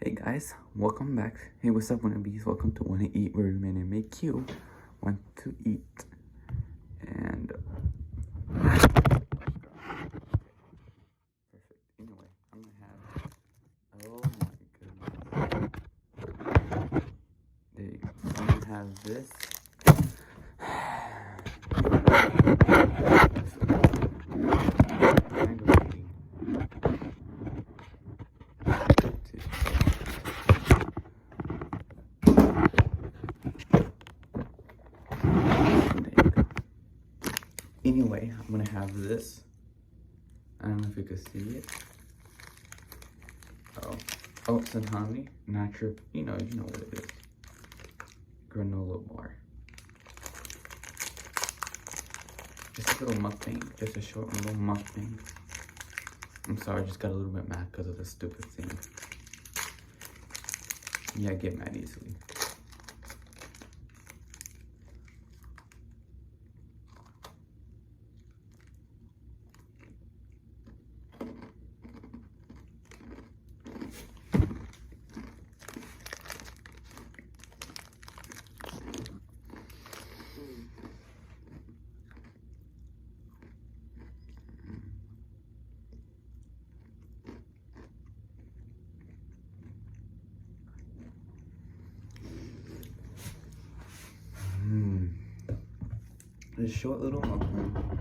Hey guys, welcome back. Hey, what's up, wannabes? Welcome to Wanna Eat, where we make you want to eat. And perfect. Anyway, I'm gonna have. Oh my goodness. There you go. I'm gonna have this. Anyway, I'm gonna have this. I don't know if you can see it. Oats and honey, natural. You know what it is. Granola bar. Just a little mukbang, just a short little mukbang. I'm sorry, I just got a little bit mad because of this stupid thing. Yeah, I get mad easily. This short little mukbang.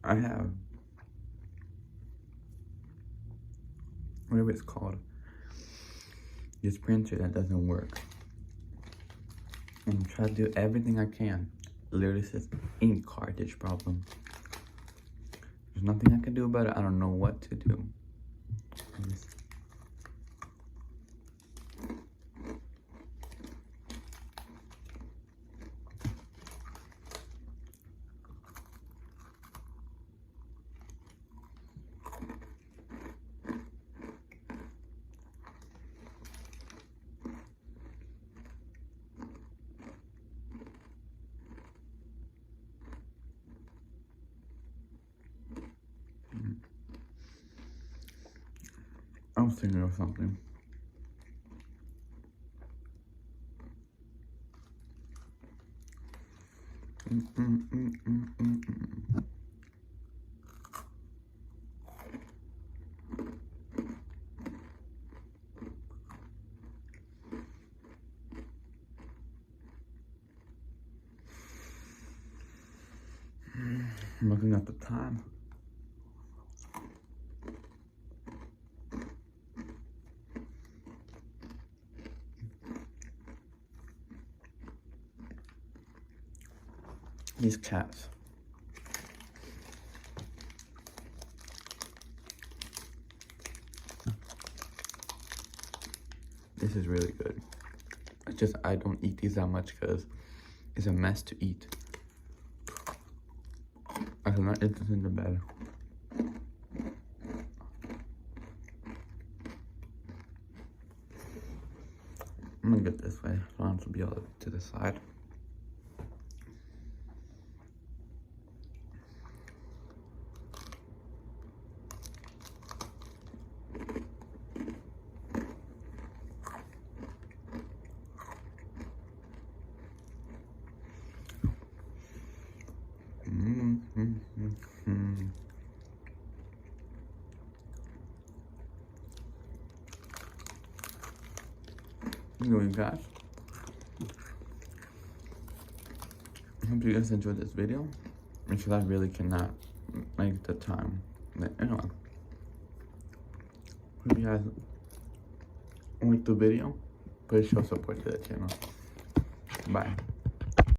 I have whatever it's called, this printer that doesn't work, and try to do everything I can. Literally says ink cartridge problem. There's nothing I can do about it. I don't know what to do. I was thinking of something. I'm looking at the time. These cats. This is really good. It's just I don't eat these that much because it's a mess to eat. I cannot eat this in the bed. I'm gonna get this way. I want to be all to the side. Anyway, guys, I hope you guys enjoyed this video because I really cannot make the time. But anyway, hope you guys like the video. Please show support to the channel. Bye.